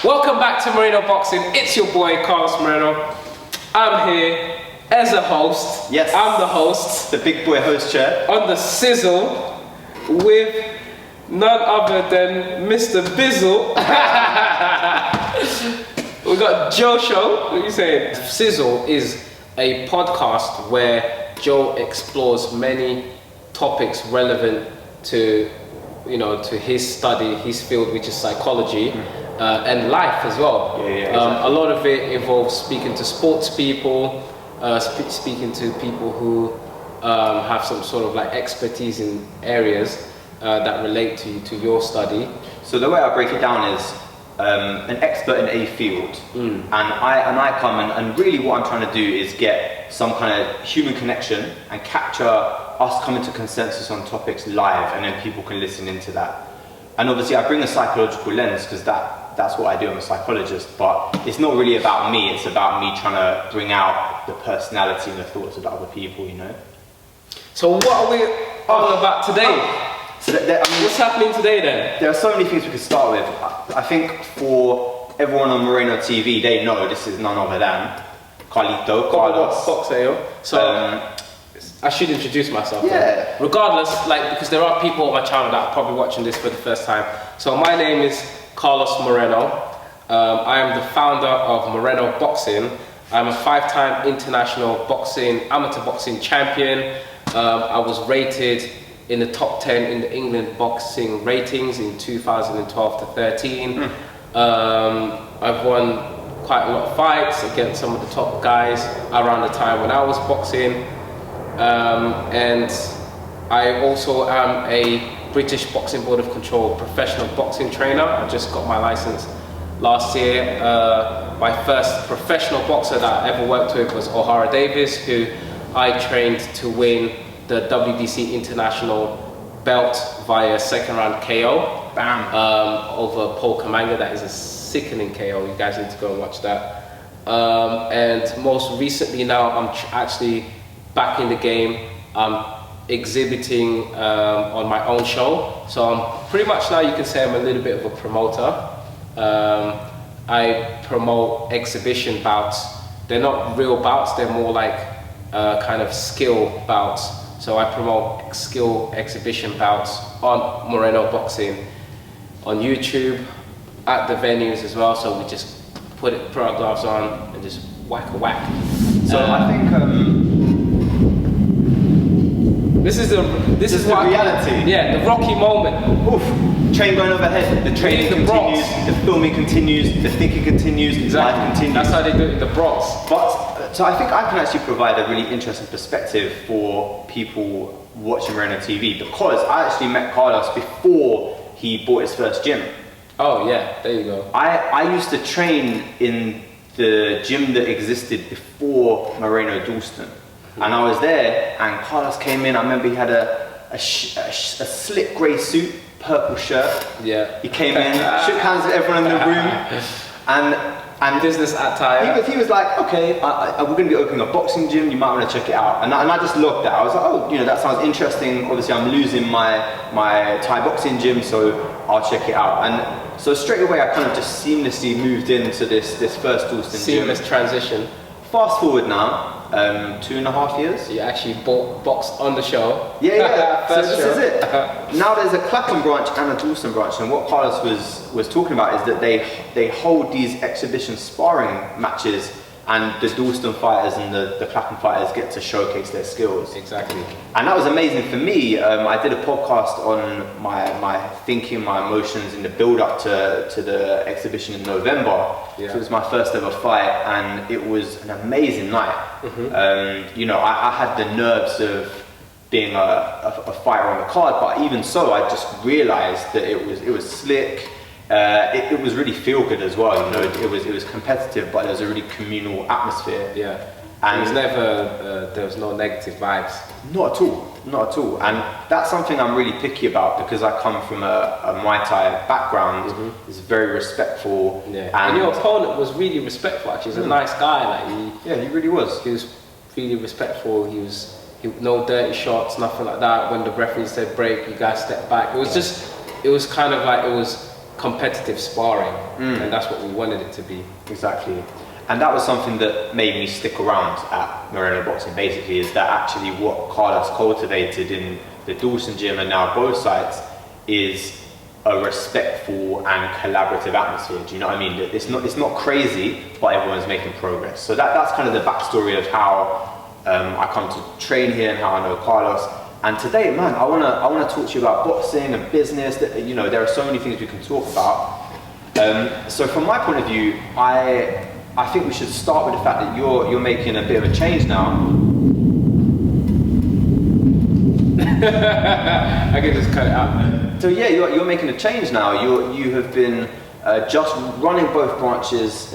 Welcome back to Moreno Boxing. It's your boy Carlos Moreno. I'm here as a host. Yes. I'm the host. The big boy host chair. On the Sizzle with none other than Mr. Bizzle. We got Joe Show. What are you saying? Sizzle is a podcast where Joe explores many topics relevant to, to his study, his field, which is psychology. And life as well. Exactly. A lot of it involves speaking to sports people, speaking to people who have some sort of like expertise in areas that relate to your study. So the way I break it down is an expert in a field, and I come and really what I'm trying to do is get some kind of human connection and capture us coming to consensus on topics live, and then people can listen into that. And obviously I bring a psychological lens because that's what I do. I'm a psychologist, but it's not really about me. It's about me trying to bring out the personality and the thoughts of other people, So what are we all about today? What's happening today then? There are so many things we could start with. I think for everyone on Moreno TV, they know this is none other than Carlos. Boxeo. So I should introduce myself. Yeah. Though. Regardless, because there are people on my channel that are probably watching this for the first time. So my name is Carlos Moreno. I am the founder of Moreno Boxing. I'm a 5-time international amateur boxing champion. I was rated in the top 10 in the England boxing ratings in 2012 to 13. I've won quite a lot of fights against some of the top guys around the time when I was boxing. And I also am a British Boxing Board of Control professional boxing trainer. I just got my license last year. My first professional boxer that I ever worked with was O'Hara Davis, who I trained to win the WBC International belt via second round KO. Bam. Over Paul Kamanga. That is a sickening KO. You guys need to go and watch that. And most recently now, I'm actually back in the game. I'm exhibiting on my own show. So I'm pretty much now, you can say I'm a little bit of a promoter. I promote exhibition bouts. They're not real bouts, they're more like kind of skill bouts. So I promote skill exhibition bouts on Moreno Boxing on YouTube, at the venues as well. So we just put our gloves on and just whack a whack. So I think this is the reality. Yeah, the Rocky moment. Oof. Train going overhead. The training continues. The filming continues. The thinking continues. Exactly. Life continues. That's how they do it in the Bronx. So I think I can actually provide a really interesting perspective for people watching Moreno TV, because I actually met Carlos before he bought his first gym. Oh yeah, there you go. I used to train in the gym that existed before Moreno Dalston. And I was there, and Carlos came in. I remember he had a slick grey suit, purple shirt. Yeah. He came in, shook hands with everyone in the room, and business attire. He was like, okay, we're going to be opening a boxing gym. You might want to check it out. And I just looked at it. I was like, oh, that sounds interesting. Obviously, I'm losing my Thai boxing gym, so I'll check it out. And so straight away, I kind of just seamlessly moved into this first Dalston gym. Seamless transition. Fast forward now. 2.5 years. You actually boxed on the show. Yeah. So this is it. Now there's a Clapham branch and a Dalston branch, and what Carlos was talking about is that they hold these exhibition sparring matches, and the Dalston fighters and the Clapham fighters get to showcase their skills. Exactly. And that was amazing for me. I did a podcast on my thinking, my emotions in the build-up to the exhibition in November. Yeah. So it was my first ever fight, and it was an amazing night. I had the nerves of being a fighter on the card, but even so, I just realized that it was slick. It was really feel good as well. It was competitive, but there was a really communal atmosphere. Yeah. And it was never there was no negative vibes. Not at all. And that's something I'm really picky about, because I come from a Muay Thai background. It's very respectful. Yeah. And your opponent was really respectful. Actually, he's a nice guy. He really was. He was really respectful. He no dirty shots, nothing like that. When the referee said break, you guys stepped back. It was just, it was kind of like, it was competitive sparring, and that's what we wanted it to be. Exactly. And that was something that made me stick around at Moreno Boxing, basically, is that actually what Carlos cultivated in the Dawson gym and now both sites is a respectful and collaborative atmosphere. Do you know what I mean? It's not crazy, but everyone's making progress. So that's kind of the backstory of how I come to train here and how I know Carlos. And today, man, I wanna talk to you about boxing and business. You know, there are so many things we can talk about. So from my point of view, I think we should start with the fact that you're making a bit of a change now. I can just cut it out. So yeah, you're making a change now. You have been just running both branches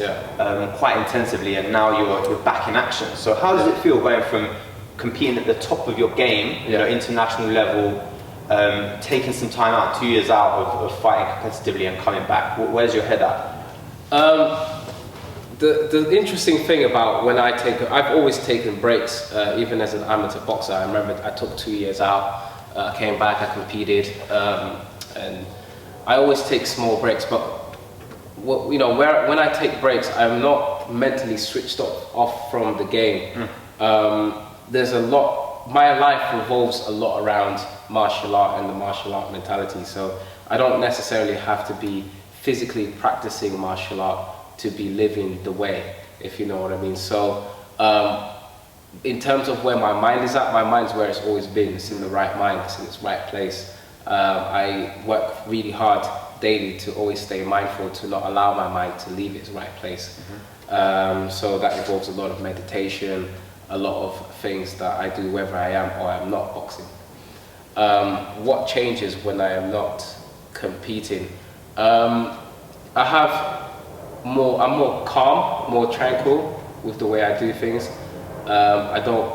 quite intensively, and now you're back in action. So how does it feel going from competing at the top of your game, you know, international level, taking some time out, 2 years out of fighting competitively and coming back? Where's your head at? The interesting thing about when I've always taken breaks, even as an amateur boxer. I remember I took 2 years out, came back, I competed, and I always take small breaks. But when I take breaks, I'm not mentally switched off from the game. There's a lot. My life revolves a lot around martial art and the martial art mentality. So I don't necessarily have to be physically practicing martial art to be living the way, if you know what I mean. So in terms of where my mind is at, my mind's where it's always been. It's in the right mind, it's in its right place. I work really hard daily to always stay mindful, to not allow my mind to leave its right place. So that involves a lot of meditation, a lot of things that I do whether I am or I'm not boxing. What changes when I am not competing? I'm more calm, more tranquil with the way I do things. I don't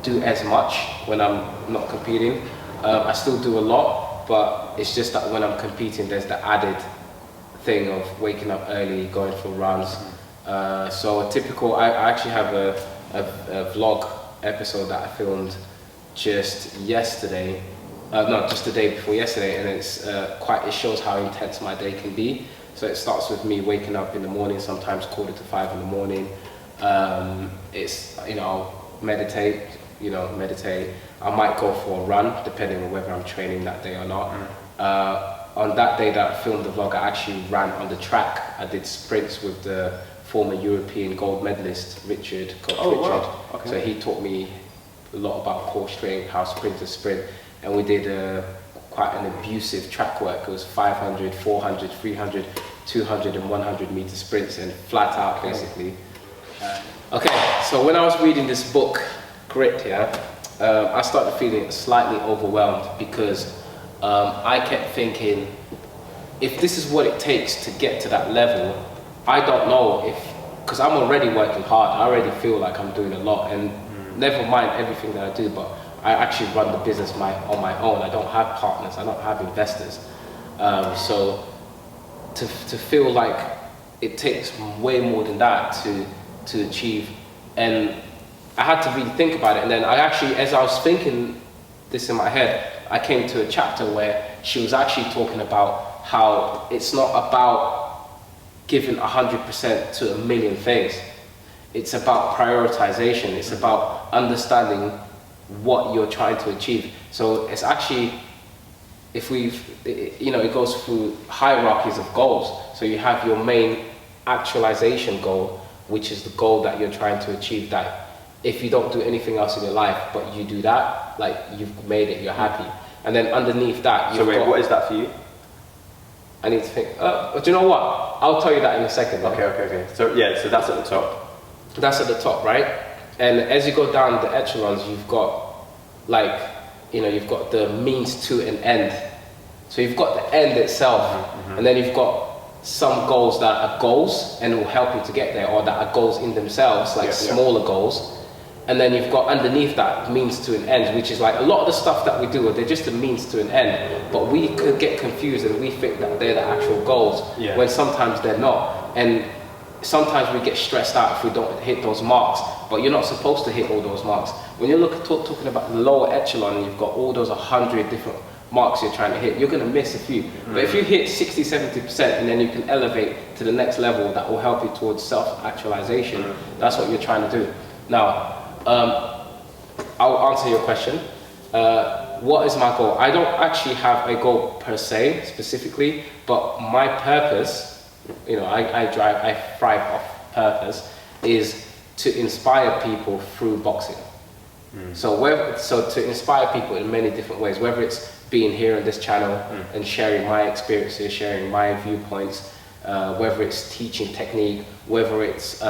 do as much when I'm not competing. I still do a lot, but it's just that when I'm competing, there's the added thing of waking up early, going for runs. So I actually have a vlog episode that I filmed just yesterday. Just the day before yesterday, and it shows how intense my day can be. So it starts with me waking up in the morning, sometimes 4:45 in the morning. Meditate. I might go for a run, depending on whether I'm training that day or not. On that day that I filmed the vlog, I actually ran on the track. I did sprints with the former European gold medalist, Richard. Wow. Okay. So he taught me a lot about core strength, how sprinters sprint, and we did quite an abusive track work. It was 500, 400, 300, 200 and 100 meter sprints and flat out basically. So when I was reading this book, Grit, I started feeling slightly overwhelmed because I kept thinking, if this is what it takes to get to that level, I don't know because I'm already working hard, I already feel like I'm doing a lot, and never mind everything that I do, but I actually run the business on my own. I don't have partners, I don't have investors. So to feel like it takes way more than that to achieve, and I had to really think about it. And then as I was thinking this in my head, I came to a chapter where she was actually talking about how it's not about giving 100% to a million things. It's about prioritization. It's about understanding what you're trying to achieve. So it's actually, it goes through hierarchies of goals. So you have your main actualization goal, which is the goal that you're trying to achieve, that if you don't do anything else in your life, but you do that, like you've made it, you're happy. And then underneath that, what is that for you? I need to think, do you know what? I'll tell you that in a second. Okay. So that's at the top. That's at the top, right? And as you go down the echelons, you've got you've got the means to an end. So you've got the end itself, and then you've got some goals that are goals and will help you to get there, or that are goals in themselves, like smaller goals. And then you've got underneath that means to an end, which is like a lot of the stuff that we do, they're just a means to an end. But we could get confused and we think that they're the actual goals, when sometimes they're not. And sometimes we get stressed out if we don't hit those marks, but you're not supposed to hit all those marks. When you're talking about the lower echelon, and you've got all those 100 different marks you're trying to hit, you're going to miss a few. But if you hit 60-70% and then you can elevate to the next level, that will help you towards self-actualization. That's what you're trying to do. Now, I'll answer your question. What is my goal? I don't actually have a goal per se, specifically, but my purpose, you know, I thrive off purpose, is to inspire people through boxing. So to inspire people in many different ways, whether it's being here on this channel and sharing my experiences, sharing my viewpoints, whether it's teaching technique, whether it's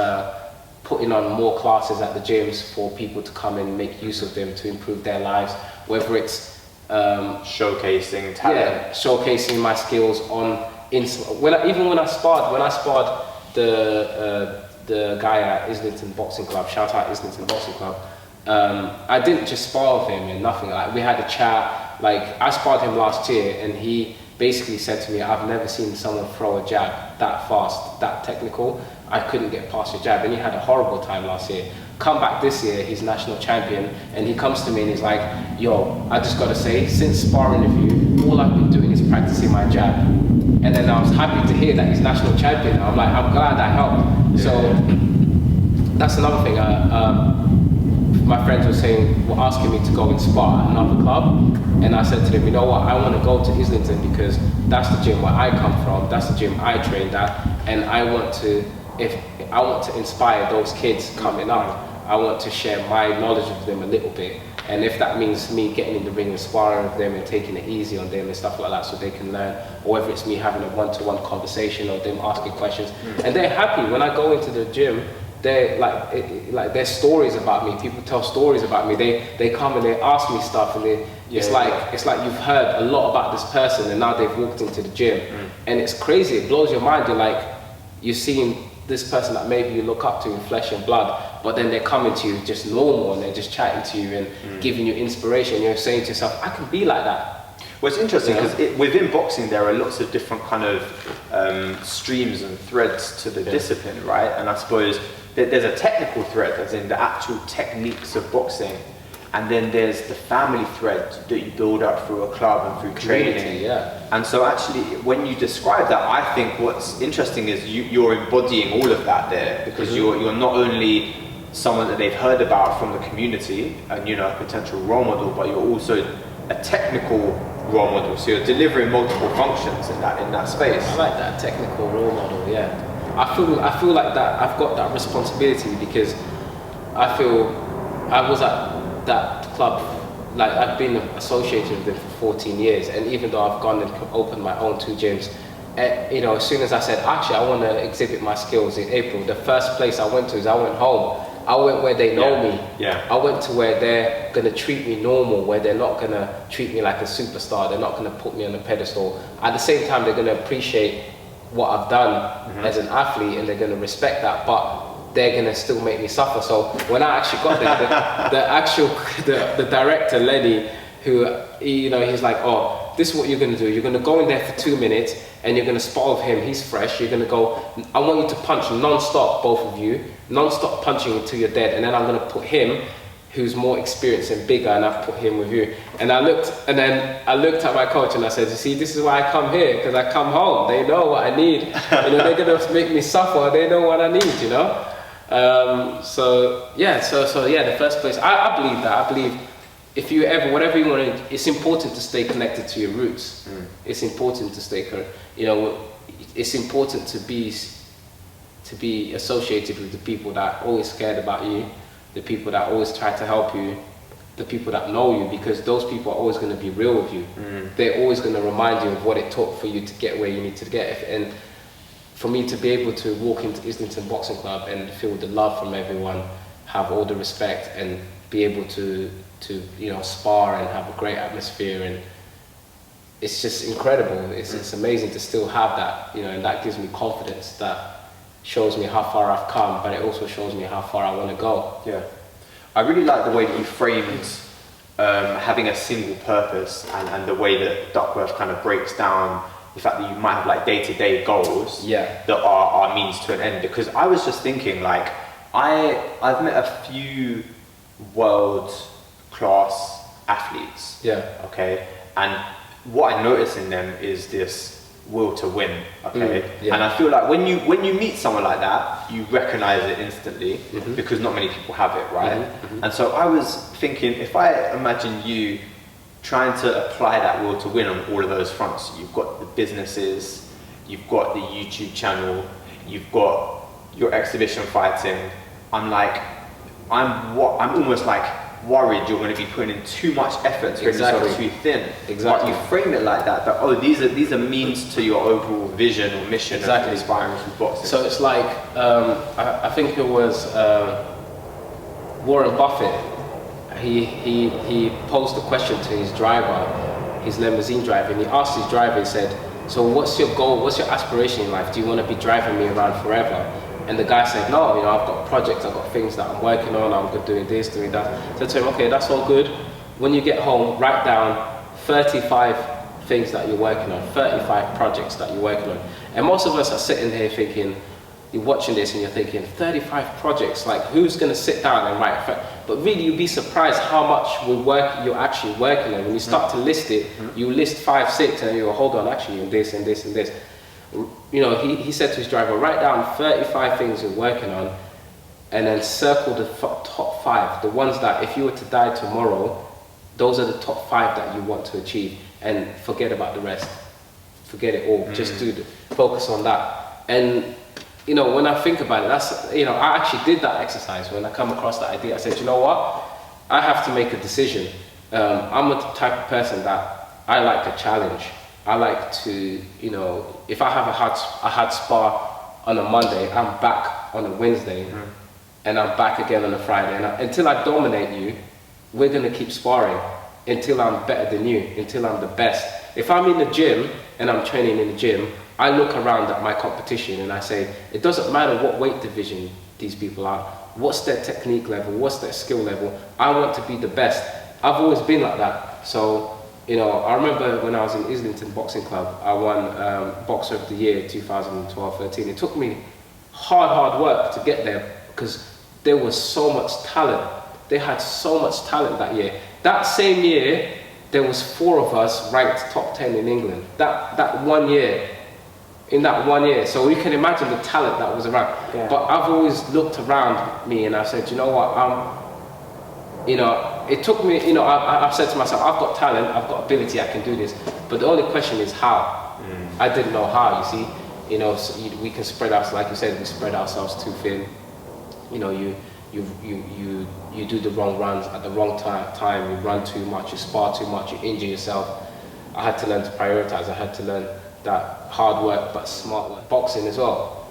putting on more classes at the gyms for people to come and make use of them to improve their lives, whether it's showcasing talent, showcasing my skills on when I sparred the guy at Islington Boxing Club, shout out Islington Boxing Club. I didn't just spar with him and nothing. Like, we had a chat. Like, I sparred him last year, and he basically said to me, "I've never seen someone throw a jab that fast, that technical. I couldn't get past your jab." And he had a horrible time last year. Come back this year, he's national champion, and he comes to me and he's like, "Yo, I just gotta say, since sparring with you, all I've been doing is practicing my jab." And then I was happy to hear that he's national champion. I'm like, I'm glad I helped. Yeah. So that's another thing. My friends were asking me to go and spar at another club, and I said to them, you know what, I want to go to Islington because that's the gym where I come from, that's the gym I trained at, and I want to inspire those kids coming up. I want to share my knowledge with them a little bit, and if that means me getting in the ring and sparring with them and taking it easy on them and stuff like that so they can learn, or whether it's me having a one-to-one conversation or them asking questions, and they're happy when I go into the gym. They're like there's stories about me. People tell stories about me. They come and they ask me stuff, and it's like you've heard a lot about this person, and now they've walked into the gym, and it's crazy. It blows your mind. You're seeing this person that maybe you look up to in flesh and blood, but then they're coming to you just normal, and they're just chatting to you and giving you inspiration. You're saying to yourself, I can be like that. Well, it's interesting because within boxing there are lots of different kind of streams and threads to the discipline, right? And I suppose there's a technical thread, as in the actual techniques of boxing, and then there's the family thread that you build up through a club and through training. And so actually, when you describe that, I think what's interesting is you're embodying all of that there, because you're not only someone that they've heard about from the community and, you know, a potential role model, but you're also a technical role model. So you're delivering multiple functions in that space. I like that, technical role model. Yeah. I feel like that I've got that responsibility, because I feel I was at that club, like I've been associated with them for 14 years, and even though I've gone and opened my own 2 gyms, you know, as soon as I said, actually I want to exhibit my skills in April, the first place I went to is I went home. I went where they know me. Yeah. I went to where they're going to treat me normal, where they're not going to treat me like a superstar, they're not going to put me on a pedestal. At the same time, they're going to appreciate what I've done as an athlete, and they're going to respect that, but they're going to still make me suffer. So when I actually got there, the director, Lenny, who, you know, he's like, oh, this is what you're going to do. You're going to go in there for 2 minutes and you're going to spar with him. He's fresh. You're going to go, I want you to punch non-stop, both of you, non-stop punching until you're dead. And then I'm going to put him, who's more experienced and bigger, and I've put him with you. And I looked at my coach and I said, you see, this is why I come here, because I come home. They know what I need. You know, they're going to make me suffer. They know what I need, you know? So the first place, I believe that. I believe if you ever, whatever you want to, it's important to stay connected to your roots. It's important to stay, you know, it's important to be associated with the people that always cared about you, the people that always try to help you, the people that know you, because those people are always going to be real with you. They're always going to remind you of what it took for you to get where you need to get. And for me to be able to walk into Islington Boxing Club and feel the love from everyone, have all the respect, and be able to you know, spar and have a great atmosphere, and it's just incredible. It's amazing to still have that, you know, and that gives me confidence. That shows me how far I've come, but it also shows me how far I want to go. Yeah, I really like the way that you framed having a single purpose, and the way that Duckworth kind of breaks down the fact that you might have like day-to-day goals that are means to an end. Because I was just thinking, like, I've met a few world-class athletes. Okay, and what I notice in them is this will to win, okay? Yeah. And I feel like when you meet someone like that, you recognize it instantly because not many people have it, right? And so I was thinking, if I imagine you trying to apply that will to win on all of those fronts, you've got the businesses, you've got the YouTube channel, you've got your exhibition fighting. I'm almost like worried you're going to be putting in too much effort, spreading yourself too thin. Exactly. But you frame it like that oh, these are means to your overall vision or mission of inspiring through boxing. So it's like, I think it was Warren Buffett. He posed a question to his driver, his limousine driver, and he asked his driver, he said, so what's your goal, what's your aspiration in life? Do you want to be driving me around forever? And the guy said, no, I've got projects, I've got things that I'm working on, I'm doing this, doing that. So I said to him, okay, that's all good. When you get home, write down 35 things that you're working on, 35 projects that you're working on. And most of us are sitting here thinking, you're watching this and you're thinking, 35 projects, like who's going to sit down and write? But really, you'd be surprised how much you're actually working on. When you start to list it, you list 5, 6, and you go, hold on, actually, and this and this and this. He said to his driver, write down 35 things you're working on, and then circle the top 5, the ones that if you were to die tomorrow, those are the top 5 that you want to achieve, and forget about the rest. Forget it all. Just focus on that. And when I think about it, that's I actually did that exercise when I come across that idea. I said, you know what? I have to make a decision. I'm the type of person that I like a challenge. I like to, if I have a hard spar on a Monday, I'm back on a Wednesday, and I'm back again on a Friday. And until I dominate you, we're going to keep sparring until I'm better than you, until I'm the best. If I'm in the gym and I'm training in the gym, I look around at my competition and I say, it doesn't matter what weight division these people are, what's their technique level, what's their skill level, I want to be the best. I've always been like that. So, I remember when I was in Islington Boxing Club, I won Boxer of the Year 2012-13. It took me hard work to get there because there was so much talent. They had so much talent that year. That same year, there was 4 of us ranked top 10 in England. That 1 year. In that 1 year, so you can imagine the talent that was around. Yeah. But I've always looked around me and I've said, you know what, it took me, I've said to myself, I've got talent, I've got ability, I can do this. But the only question is how. I didn't know how, you see. So we can spread ourselves, like you said, we spread ourselves too thin. You do the wrong runs at the wrong time, you run too much, you spar too much, you injure yourself. I had to learn to prioritize, I had to learn that hard work but smart work. Boxing as well.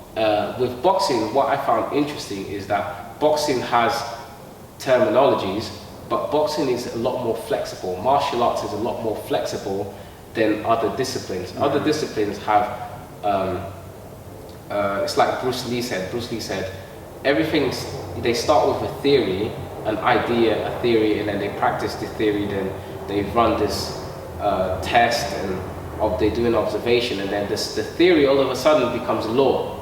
With boxing, what I found interesting is that boxing has terminologies, but boxing is a lot more flexible. Martial arts is a lot more flexible than other disciplines. Other disciplines have, it's like Bruce Lee said, they start with a theory, an idea, a theory, and then they practice the theory, then they run this test, and they do an observation, and then the theory all of a sudden becomes law,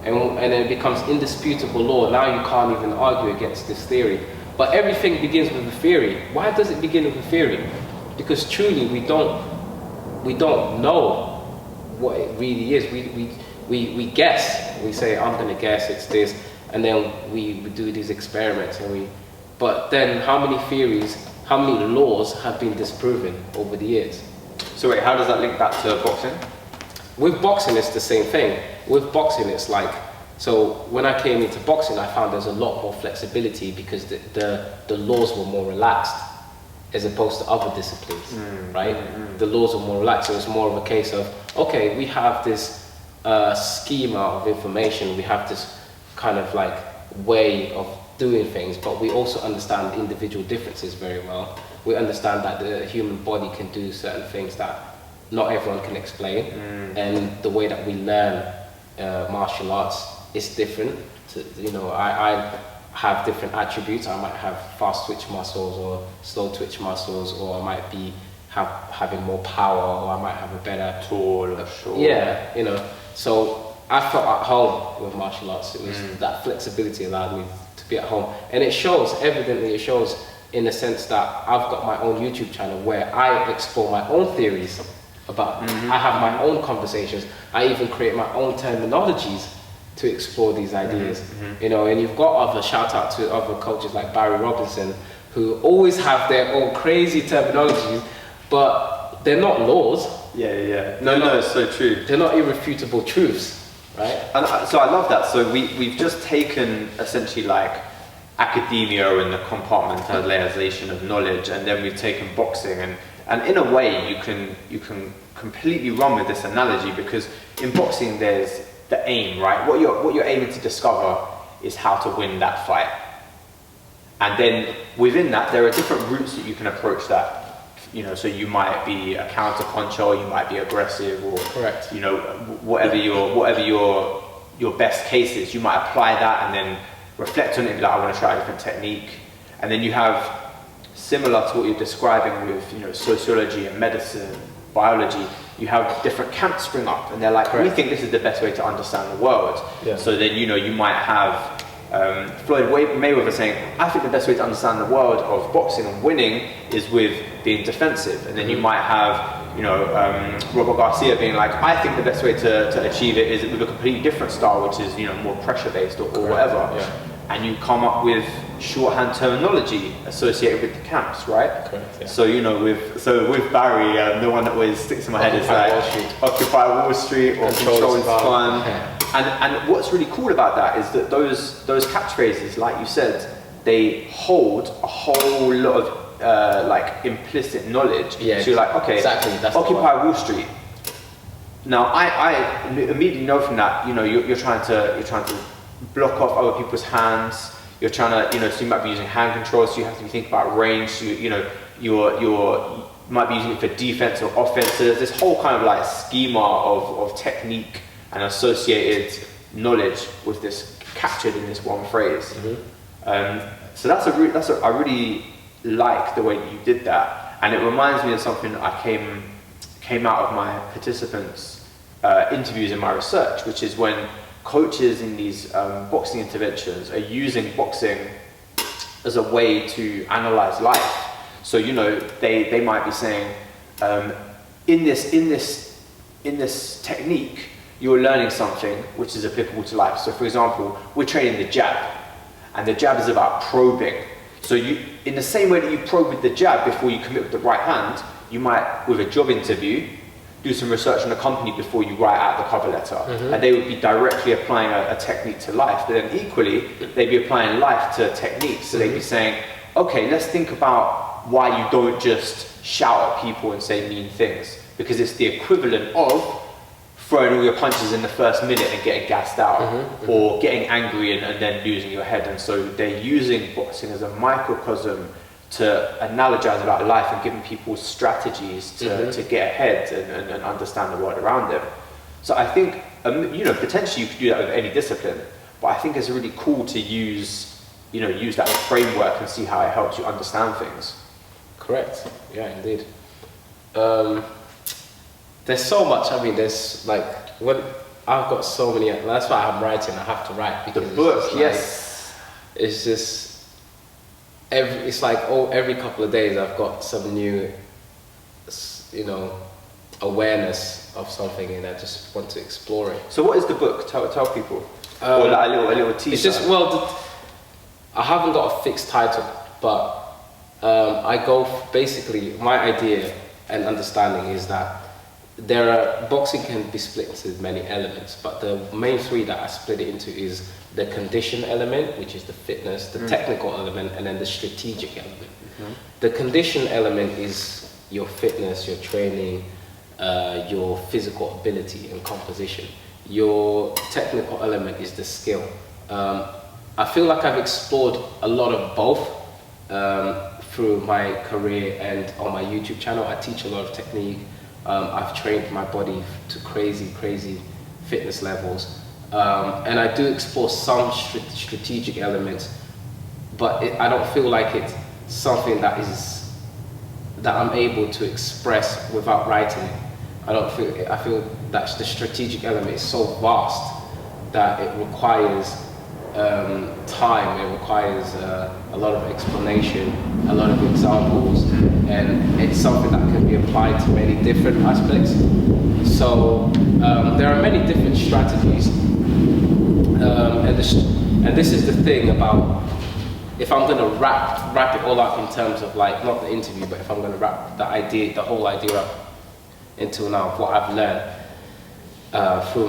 and then it becomes indisputable law. Now you can't even argue against this theory. But everything begins with a theory. Why does it begin with a theory? Because truly we don't know what it really is. We guess. We say, I'm going to guess it's this, and then we do these experiments, but then how many theories, how many laws have been disproven over the years? So wait, how does that link back to boxing? With boxing, it's the same thing. With boxing, it's like, so when I came into boxing, I found there's a lot more flexibility because the laws were more relaxed as opposed to other disciplines, right? The laws were more relaxed. So it's more of a case of, okay, we have this schema of information, we have this kind of like way of doing things, but we also understand individual differences very well. We understand that the human body can do certain things that not everyone can explain, and the way that we learn martial arts is different. I have different attributes. I might have fast twitch muscles or slow twitch muscles, or I might be having more power, or I might have a better tall or short. Yeah, so I felt at home with martial arts. It was that flexibility allowed me to be at home, and it shows. Evidently, it shows in the sense that I've got my own YouTube channel where I explore my own theories about, I have my own conversations, I even create my own terminologies to explore these ideas, you know, and you've got other, shout out to other coaches like Barry Robinson, who always have their own crazy terminologies, but they're not laws. No, it's so true. They're not irrefutable truths, right? And so I love that. So we've just taken essentially like academia and the compartmentalization of knowledge, and then we've taken boxing, and in a way you can completely run with this analogy, because in boxing there's the aim, right? What you're aiming to discover is how to win that fight. And then within that, there are different routes that you can approach that. You know, so you might be a counter puncher, or you might be aggressive, or correct. You know, whatever your best case is, you might apply that and then reflect on it and be like, I want to try a different technique. And then you have, similar to what you're describing with, you know, sociology and medicine, biology, you have different camps spring up, and they're like, we think this is the best way to understand the world. So then, you know, you might have Floyd Mayweather saying, I think the best way to understand the world of boxing and winning is with being defensive. And then you might have, you know, Robert Garcia being like, I think the best way to achieve it is with a completely different style, which is, you know, more pressure based or whatever. And you come up with shorthand terminology associated with the camps, right? So, you know, with Barry, the one that always sticks in my head is like Occupy Wall Street or Control is Fun. And what's really cool about that is that those catchphrases, like you said, they hold a whole lot of like implicit knowledge. So you're like, okay, exactly, that's Occupy Wall Street. Now I immediately know from that, you know, you're trying to block off other people's hands. You're trying to, you know, so you might be using hand control, so you have to be thinking about range. So you know, you might be using it for defense or offense. So there's this whole kind of like schema of technique and associated knowledge with this captured in this one phrase. So I really like the way that you did that, and it reminds me of something that I came out of my participants' interviews in my research, which is when coaches in these boxing interventions are using boxing as a way to analyze life. So, you know, they might be saying, in this technique, you're learning something which is applicable to life. So, for example, we're training the jab, and the jab is about probing. So, in the same way that you probe with the jab before you commit with the right hand, you might, with a job interview, do some research on the company before you write out the cover letter. And they would be directly applying a technique to life, but then equally they'd be applying life to techniques. So they'd be saying, okay, let's think about why you don't just shout at people and say mean things, because it's the equivalent of throwing all your punches in the first minute and getting gassed out, or getting angry and then losing your head. And so they're using boxing as a microcosm to analogize about life and giving people strategies to get ahead and understand the world around them. So I think, you know, potentially you could do that with any discipline, but I think it's really cool to use that framework and see how it helps you understand things. Correct. Yeah, indeed. There's so much. I mean, there's like, I've got so many. That's why I'm writing. I have to write because the book. It's just. Every couple of days I've got some new, you know, awareness of something, and I just want to explore it. So what is the book? Tell people. Or like a little teaser. It's just, I haven't got a fixed title, but basically my idea and understanding is that boxing can be split into many elements, but the main three that I split it into is the condition element, which is the fitness, the technical element, and then the strategic element. The condition element is your fitness, your training, your physical ability and composition. Your technical element is the skill. I feel like I've explored a lot of both through my career and on my YouTube channel. I teach a lot of technique. I've trained my body to crazy fitness levels. And I do explore some strategic elements, but I don't feel like it's something that I'm able to express without writing it. I feel that the strategic element is so vast that it requires time. It requires a lot of explanation, a lot of examples, and it's something that can be applied to many different aspects. So there are many different strategies, and this is the thing about, if I'm going to wrap it all up in terms of like, not the interview, but if I'm going to wrap the whole idea up until now of what I've learned through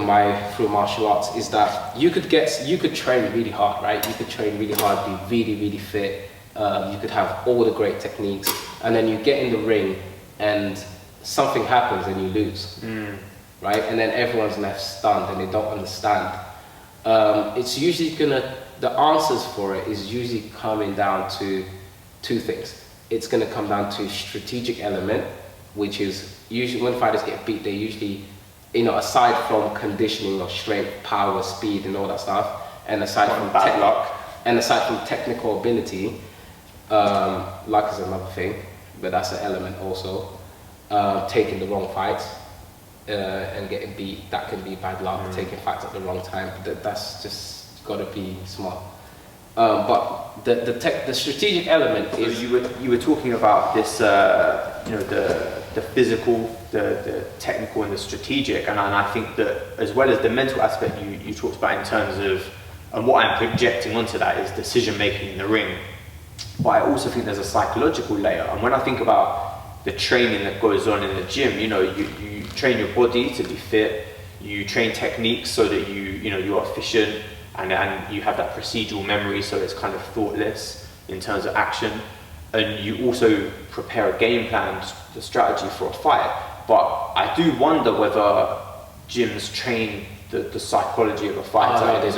martial arts, is that you could train really hard, right? You could train really hard, be really, really fit. You could have all the great techniques, and then you get in the ring and something happens and you lose, right? And then everyone's left stunned and they don't understand. It's usually the answers for it is usually coming down to two things. It's gonna come down to strategic element, which is usually when fighters get beat, they usually, aside from conditioning or strength, power, speed, and all that stuff, and aside from technical ability, luck is another thing, but that's an element also. Taking the wrong fights and getting beat, that can be bad luck. Taking fights at the wrong time, that's just got to be smart. But the strategic element is. So you were talking about this, the physical, the technical, and the strategic, and I think that as well as the mental aspect you talked about in terms of, and what I'm projecting onto that is decision making in the ring. But I also think there's a psychological layer, and when I think about the training that goes on in the gym, you train your body to be fit, you train techniques so that you're efficient, and you have that procedural memory, so it's kind of thoughtless in terms of action, and you also prepare a game plan, the strategy for a fight. But I do wonder whether gyms train the psychology of a fighter. They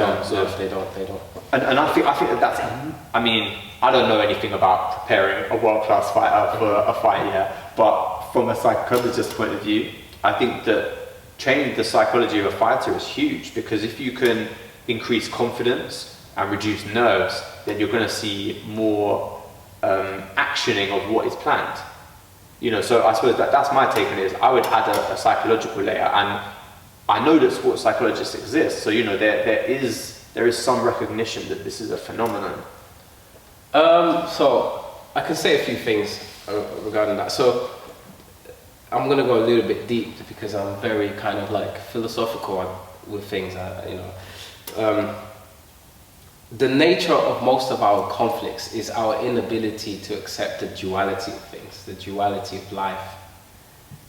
don't. And I think that's. I mean, I don't know anything about preparing a world-class fighter for a fight yet, but from a psychologist's point of view, I think that training the psychology of a fighter is huge, because if you can increase confidence and reduce nerves, then you're going to see more actioning of what is planned. So I suppose that's my take on it. Is I would add a psychological layer, and I know that sports psychologists exist, so there is some recognition that this is a phenomenon. So I can say a few things regarding that. So I'm gonna go a little bit deep because I'm very kind of like philosophical with things. The nature of most of our conflicts is our inability to accept the duality of things, the duality of life.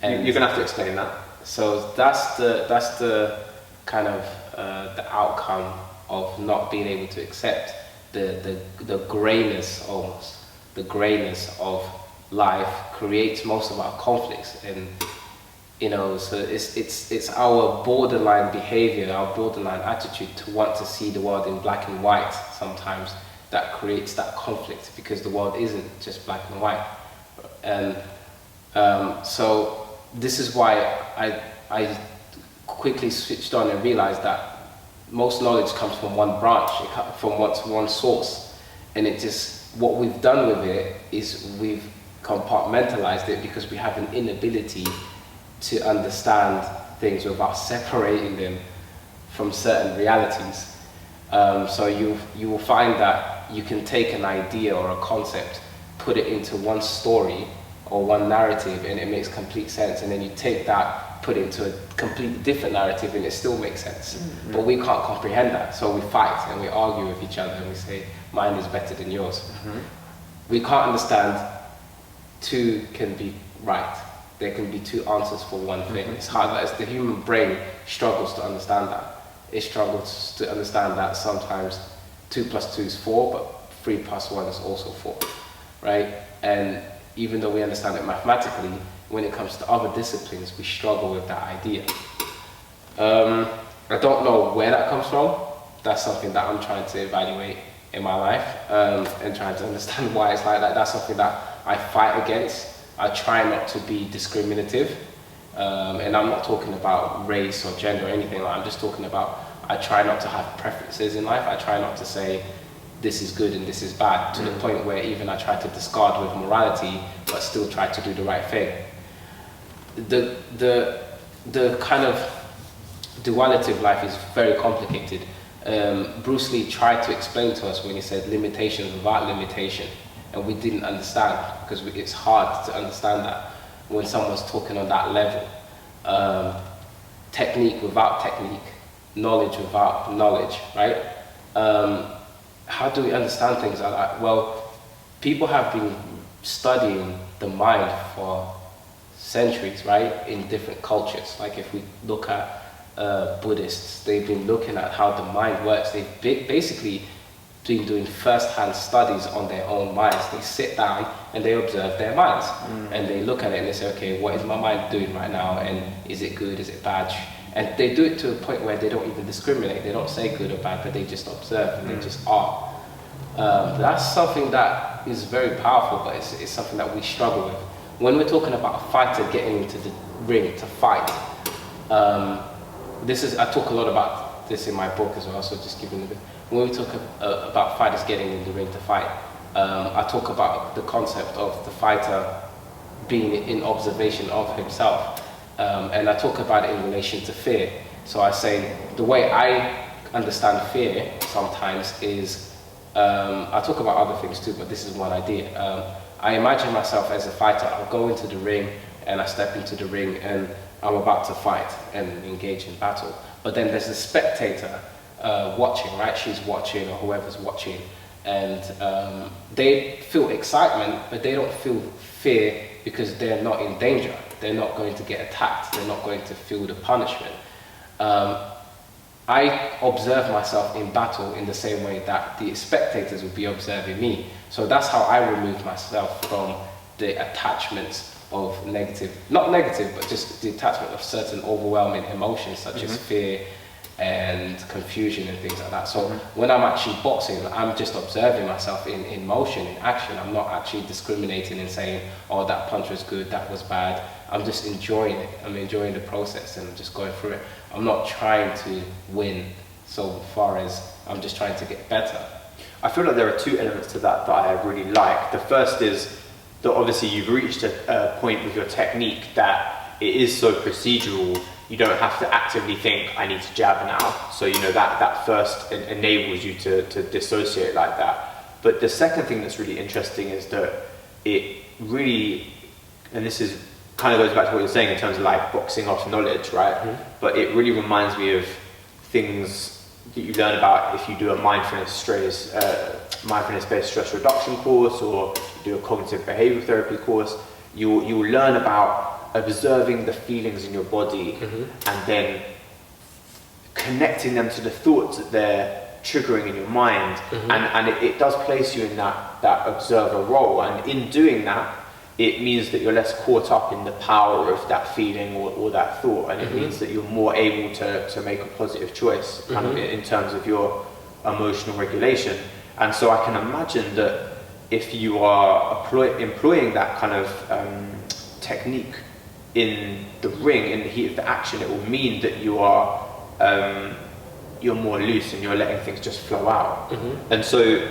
And you're gonna have to explain that. So that's the kind of the outcome of not being able to accept the grayness, almost the grayness of life creates most of our conflicts. And so it's our borderline behavior, our borderline attitude to want to see the world in black and white sometimes that creates that conflict, because the world isn't just black and white. And so this is why I quickly switched on and realized that most knowledge comes from one branch, from one source, and what we've done with it is we've compartmentalized it because we have an inability to understand things without separating them from certain realities. So you will find that you can take an idea or a concept, put it into one story or one narrative, and it makes complete sense, and then you take that, put it into a completely different narrative, and it still makes sense. Mm-hmm. But we can't comprehend that, so we fight and we argue with each other and we say mine is better than yours. Mm-hmm. We can't understand two can be right. There can be two answers for one thing. Mm-hmm. It's hard. The human brain struggles to understand that. It struggles to understand that sometimes 2 + 2 is 4, but 3 + 1 is also 4, right? And even though we understand it mathematically, when it comes to other disciplines, we struggle with that idea. I don't know where that comes from. That's something that I'm trying to evaluate in my life, and trying to understand why it's like that. That's something that I fight against. I try not to be discriminative, and I'm not talking about race or gender or anything. I'm just talking about, I try not to have preferences in life. I try not to say this is good and this is bad, to the point where even I try to discard with morality, but still try to do the right thing. The kind of duality of life is very complicated, Bruce Lee tried to explain to us when he said limitations without limitation, and we didn't understand, because it's hard to understand that when someone's talking on that level. Technique without technique, knowledge without knowledge, right? How do we understand things like that? Well, people have been studying the mind for centuries, right, in different cultures. Like if we look at Buddhists, they've been looking at how the mind works. They've basically been doing first-hand studies on their own minds. They sit down and they observe their minds, and they look at it and they say, okay, what is my mind doing right now, and is it good, is it bad? And they do it to a point where they don't even discriminate. They don't say good or bad, but they just observe and they just are. That's something that is very powerful, but it's something that we struggle with. When we're talking about a fighter getting into the ring to fight, I talk a lot about this in my book as well, so just giving a bit. When we talk about fighters getting in the ring to fight, I talk about the concept of the fighter being in observation of himself. And I talk about it in relation to fear. So I say, the way I understand fear sometimes is, I talk about other things too, but this is one idea. I imagine myself as a fighter. I'll go into the ring and I step into the ring and I'm about to fight and engage in battle. But then there's a spectator watching, right? She's watching, or whoever's watching, and they feel excitement, but they don't feel fear because they're not in danger. They're not going to get attacked. They're not going to feel the punishment. I observe myself in battle in the same way that the spectators would be observing me. So that's how I remove myself from the attachments of not negative, but just the attachment of certain overwhelming emotions such as fear and confusion and things like that. So when I'm actually boxing, I'm just observing myself in motion, in action. I'm not actually discriminating and saying, oh, that punch was good, that was bad. I'm just enjoying it. I'm enjoying the process and I'm just going through it. I'm not trying to win so far as I'm just trying to get better. I feel like there are two elements to that I really like. The first is that obviously you've reached a point with your technique that it is so procedural. You don't have to actively think, I need to jab now. So, that first enables you to dissociate like that. But the second thing that's really interesting is that it really, and this is kind of goes back to what you're saying in terms of like boxing off knowledge, right? But it really reminds me of things that you learn about if you do a mindfulness-based stress reduction course, or do a cognitive behavioral therapy course. You'll learn about observing the feelings in your body and then connecting them to the thoughts that they're triggering in your mind, and it does place you in that observer role, and in doing that it means that you're less caught up in the power of that feeling or that thought, and it means that you're more able to make a positive choice kind of in terms of your emotional regulation. And so I can imagine that if you are employing that kind of technique in the ring, in the heat of the action, it will mean that you are you're more loose and you're letting things just flow out. And so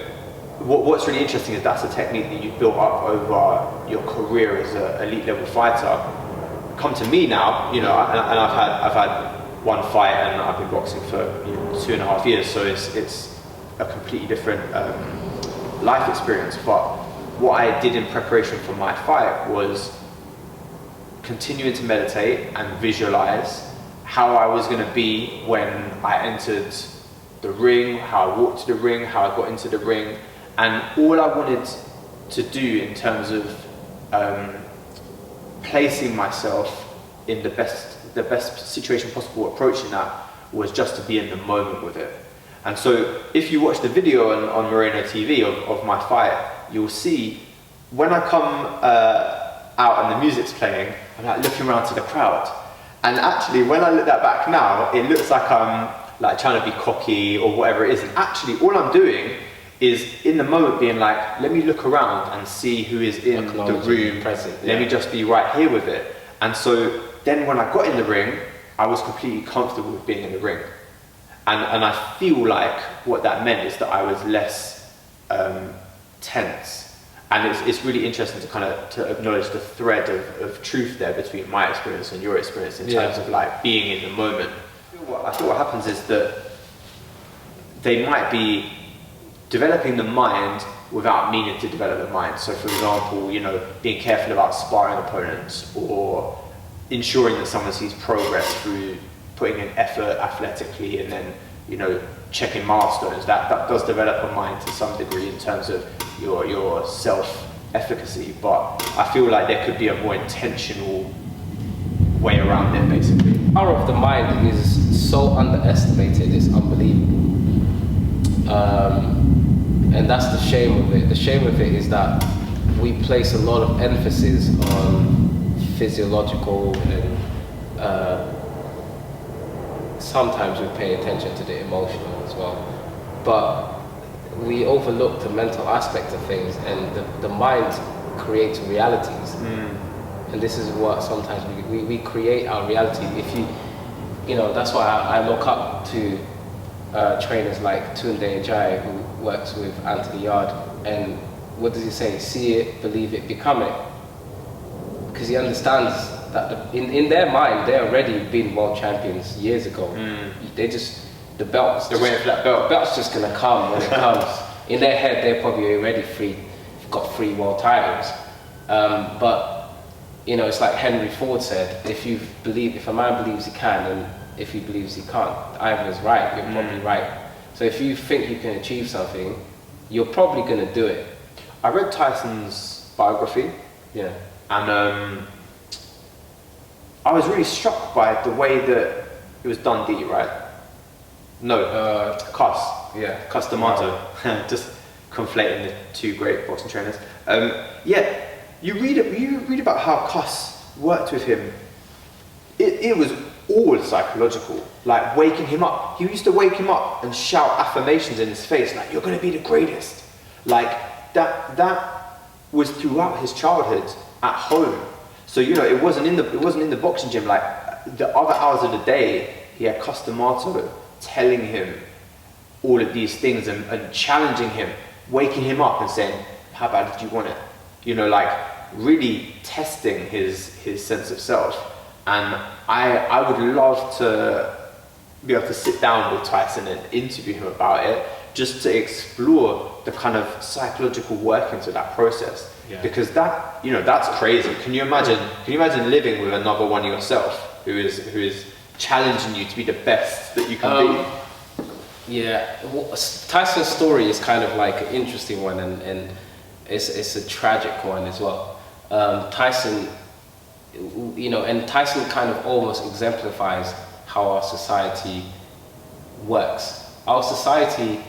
what's really interesting is that's a technique that you've built up over your career as an elite level fighter. Come to me now, and I've had one fight and I've been boxing for 2.5 years, so it's a completely different life experience. But what I did in preparation for my fight was continuing to meditate and visualize how I was going to be when I entered the ring, how I walked to the ring, how I got into the ring, and all I wanted to do in terms of placing myself in the best situation possible, approaching that, was just to be in the moment with it. And so if you watch the video on Moreno TV of my fight, you'll see when I come out and the music's playing, I'm like looking around to the crowd. And actually, when I look that back now, it looks like I'm like trying to be cocky or whatever it is. And actually, all I'm doing is in the moment being like, let me look around and see who is in the room. Present, Let me just be right here with it. And so then when I got in the ring, I was completely comfortable with being in the ring. And I feel like what that meant is that I was less tense. And it's really interesting to acknowledge the thread of truth there between my experience and your experience in terms of like being in the moment. I feel what happens is that they might be developing the mind without meaning to develop the mind. So for example, you know, being careful about sparring opponents, or ensuring that someone sees progress through putting in effort athletically, and then, you know, checking milestones. That does develop a mind to some degree in terms of your self-efficacy, but I feel like there could be a more intentional way around it, basically. The power of the mind is so underestimated, it's unbelievable. And that's the shame of it. The shame of it is that we place a lot of emphasis on physiological, and sometimes we pay attention to the emotional as well. But we overlook the mental aspect of things, and the mind creates realities. And this is what sometimes we create our reality. If you know, that's why I look up to trainers like Tunde Ajayi, who works with Anthony Yard. And what does he say? See it, believe it, become it. Because he understands that in their mind, they're already been world champions years ago. They just, the belt's just gonna come when it comes. In their head, they're probably already got 3 world titles. But you know, it's like Henry Ford said: if a man believes he can, and if he believes he can't, either is right. You're probably right. So if you think you can achieve something, you're probably gonna do it. I read Tyson's biography. Yeah. And I was really struck by the way that it was done. D, right? No, Cus. Yeah. Cus D'Amato. Just conflating the 2 great boxing trainers. Yeah, you read about how Cus worked with him. It was all psychological, like waking him up. He used to wake him up and shout affirmations in his face, like, "You're going to be the greatest." Like that was throughout his childhood at home. So, you know, it wasn't in the boxing gym. Like, the other hours of the day, he had Cus D'Amato telling him all of these things, and challenging him, waking him up and saying, "How bad did you want it?" You know, like really testing his sense of self. And I would love to be able to sit down with Tyson and interview him about it, just to explore the kind of psychological workings of that process. Yeah. Because that, you know, that's crazy. Can you imagine living with another one yourself who is challenging you to be the best that you can be? Yeah, well, Tyson's story is kind of like an interesting one, and it's a tragic one as well. Tyson, you know, and Tyson kind of almost exemplifies how our society works. Our society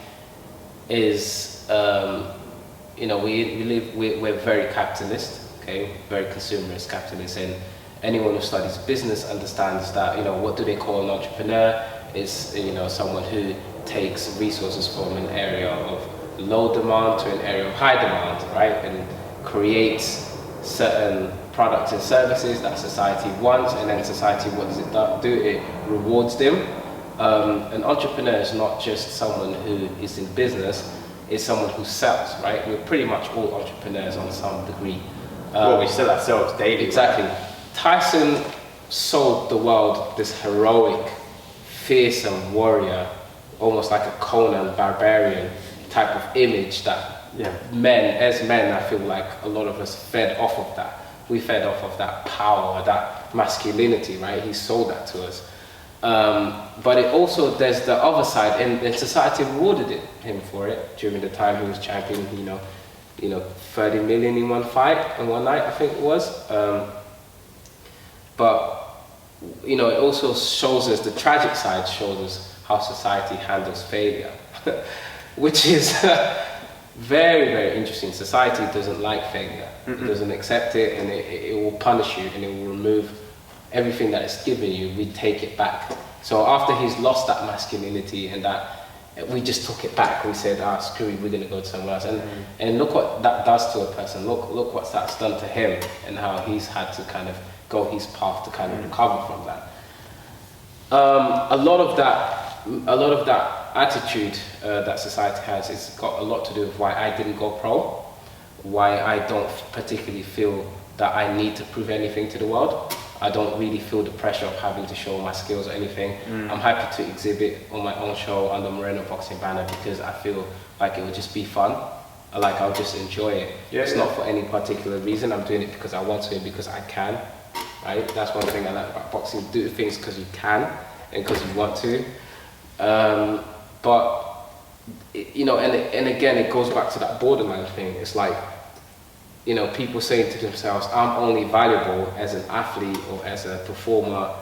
is, you know, we're very capitalist, okay, very consumerist capitalist, and anyone who studies business understands that, you know, what do they call an entrepreneur? Is, you know, someone who takes resources from an area of low demand to an area of high demand, right, and creates certain products and services that society wants, and then society, what does it do? It rewards them. An entrepreneur is not just someone who is in business, it's someone who sells, right? We're pretty much all entrepreneurs on some degree. Well, we sell ourselves daily. Exactly. Right? Tyson sold the world this heroic, fearsome warrior, almost like a Conan barbarian type of image that as men, I feel like a lot of us fed off of that. We fed off of that power, that masculinity, right? He sold that to us. But it also, there's the other side, and society rewarded him for it during the time he was champion. You know, 30 million in one fight, in one night, I think it was. But you know, it also shows us, the tragic side shows us how society handles failure, which is very, very interesting. Society doesn't like failure. It doesn't accept it, and it will punish you, and it will remove everything that it's given you. We take it back. So after he's lost that masculinity, and that we just took it back, we said, screw it, we're going to go somewhere else. And look what that does to a person. Look what that's done to him, and how he's had to kind of go his path to kind of recover from that. A lot of that attitude that society has, it's got a lot to do with why I didn't go pro, why I don't particularly feel that I need to prove anything to the world. I don't really feel the pressure of having to show my skills or anything. I'm happy to exhibit on my own show under Moreno Boxing banner because I feel like it would just be fun. Like I'll just enjoy it. It's not for any particular reason. I'm doing it because I want to and because I can. Right? That's one thing I like about boxing. Do things because you can and because you want to. But you know, and again, it goes back to that borderline thing. It's like, you know, people saying to themselves, I'm only valuable as an athlete or as a performer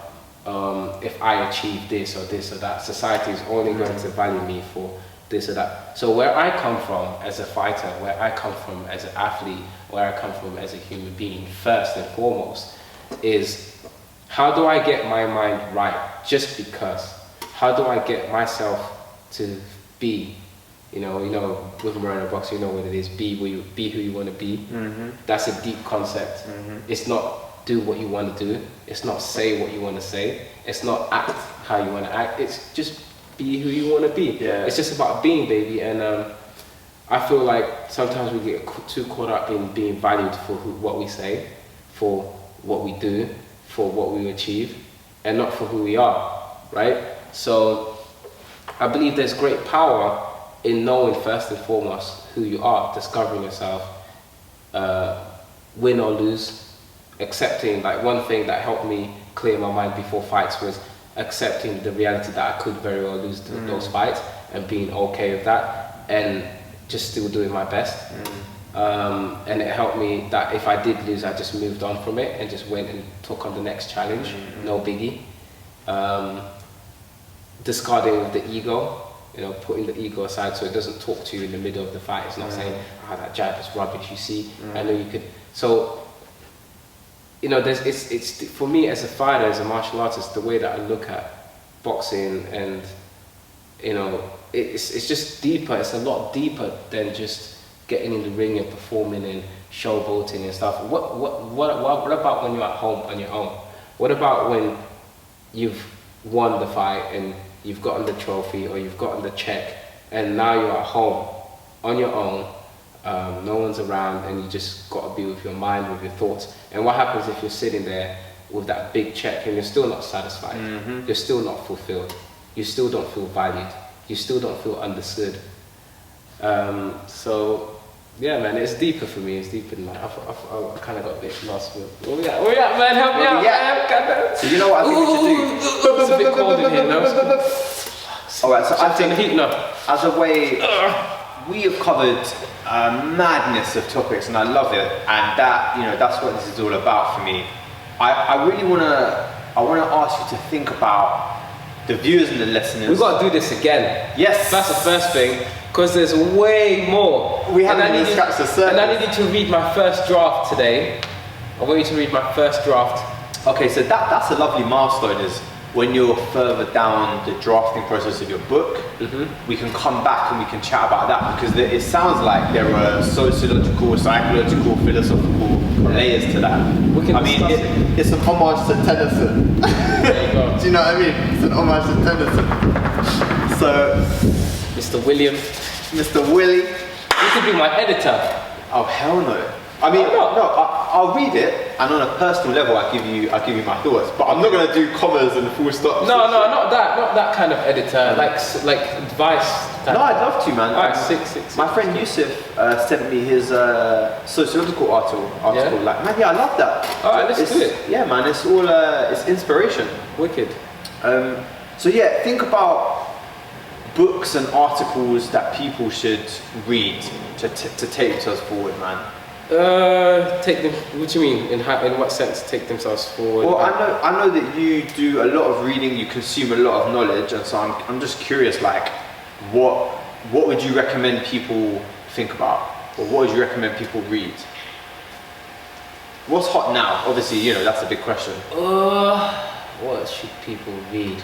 if I achieve this or this or that. Society is only going to value me for this or that. So where I come from as a fighter, where I come from as an athlete, where I come from as a human being, first and foremost, is how do I get my mind right? Just because. How do I get myself to be? You know, with Moreno Boxing, you know what it is. Be who you want to be. That's a deep concept. It's not do what you want to do. It's not say what you want to say. It's not act how you want to act. It's just be who you want to be. Yeah. It's just about being, baby. And I feel like sometimes we get too caught up in being valued for what we say, for what we do, for what we achieve, and not for who we are, right? So I believe there's great power in knowing first and foremost who you are, discovering yourself, win or lose, accepting. Like one thing that helped me clear my mind before fights was accepting the reality that I could very well lose those fights and being okay with that and just still doing my best. And it helped me that if I did lose, I just moved on from it and just went and took on the next challenge, no biggie. Discarding with the ego, you know, putting the ego aside so it doesn't talk to you in the middle of the fight. It's not saying, that jab is rubbish, you see, I know you could. So, you know, it's for me as a fighter, as a martial artist, the way that I look at boxing and, you know, it's just deeper. It's a lot deeper than just getting in the ring and performing and showboating and stuff. What about when you're at home on your own? What about when you've won the fight and you've gotten the trophy or you've gotten the check and now you're at home on your own, no one's around and you just got to be with your mind, with your thoughts. And what happens if you're sitting there with that big check and you're still not satisfied, you're still not fulfilled, you still don't feel valued, you still don't feel understood. So yeah, man, it's deeper for me. It's deeper than that. I kind of got a bit lost with. Where we at, man? Help me out, man. So you know what I think we should do? It's a bit cold in here, no? Alright, so I think the heat now. as a way, we have covered a madness of topics and I love it, and that, you know, that's what this is all about for me. I really wanna ask you to think about the viewers and the listeners. We've got to do this again. Yes. That's the first thing, because there's way more. We haven't even scratched the surface. And I needed to read my first draft today. I want you to read my first draft. Okay, so that's a lovely milestone, is when you're further down the drafting process of your book, we can come back and we can chat about that, because it sounds like there are sociological, psychological, philosophical layers to that. I mean, it's an homage to Tennyson. There you go. Do you know what I mean? It's an homage to Tennyson. So, Mr. William. Mr. Willie. You could be my editor. Oh hell no. I mean, I'll read it, and on a personal level, I'll give you my thoughts. But I'm not going to do commas and full stops. No, not that kind of editor. Like advice. No, I'd love to, man. Alright, six. My friend Yusuf sent me his sociological article. Yeah? Like, man, yeah, I love that. Alright, let's do it. Yeah, man, it's all it's inspiration. Wicked. So yeah, think about books and articles that people should read to take themselves forward, man. Take them. What do you mean? In what sense? Take themselves forward? Well, I know that you do a lot of reading. You consume a lot of knowledge, and so I'm just curious. Like, what would you recommend people think about, or what would you recommend people read? What's hot now? Obviously, you know that's a big question. What should people read?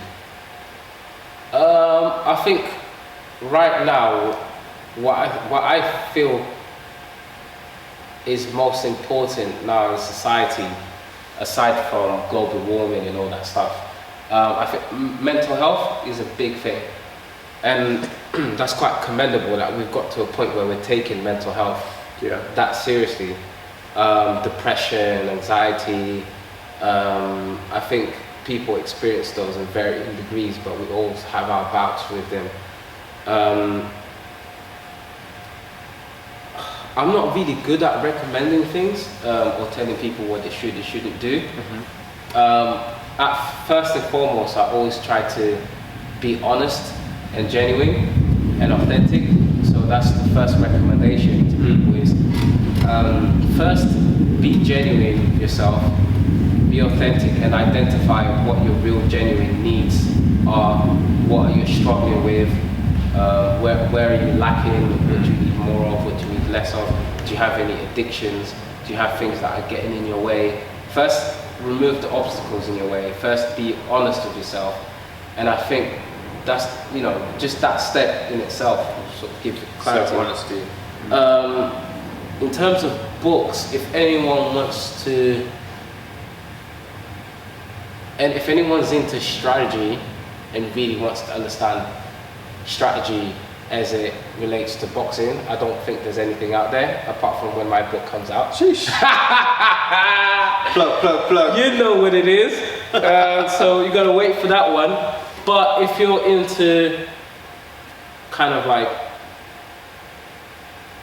I think right now, what I feel is most important now in society, aside from global warming and all that stuff, I think mental health is a big thing, and that's quite commendable that we've got to a point where we're taking mental health that seriously. Depression, anxiety, I think people experience those in varying degrees, but we all have our bouts with them. I'm not really good at recommending things or telling people what they should and shouldn't do. First and foremost, I always try to be honest and genuine and authentic. So that's the first recommendation to people is first, be genuine with yourself, be authentic, and identify what your real genuine needs are, what you're struggling with, where are you lacking, what do you need more of, what do you need less of, do you have any addictions, do you have things that are getting in your way. First, remove the obstacles in your way. First, be honest with yourself. And I think that's, just that step in itself will sort of give clarity. Self-honesty. In terms of books, if anyone wants to, and if anyone's into strategy and really wants to understand strategy as it relates to boxing, I don't think there's anything out there apart from when my book comes out. Sheesh. Plug. You know what it is. So you gotta wait for that one. But if you're into kind of like,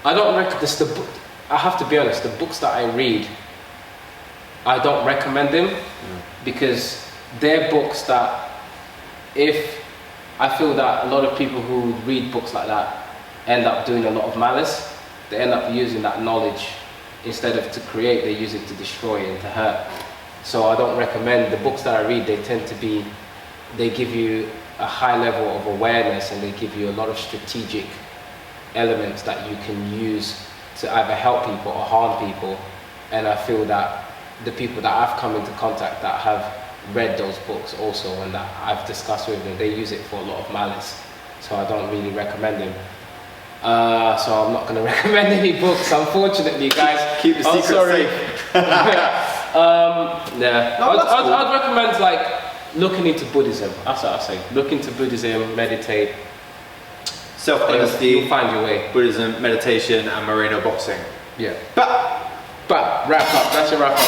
I have to be honest, the books that I read, I don't recommend them because they're books that I feel that a lot of people who read books like that end up doing a lot of malice. They end up using that knowledge instead of to create, they use it to destroy and to hurt. So I don't recommend the books that I read. They give you a high level of awareness and they give you a lot of strategic elements that you can use to either help people or harm people. And I feel that the people that I've come into contact that have read those books also and that I've discussed with them, they use it for a lot of malice. So I don't really recommend them. So I'm not going to recommend any books, unfortunately, guys. Keep the secret safe. Yeah. No, I'd recommend like looking into Buddhism. That's what I say. Look into Buddhism, meditate. Self-honesty, You'll find your way. Buddhism, meditation, and Moreno boxing. Yeah. But wrap up. That's your wrap up.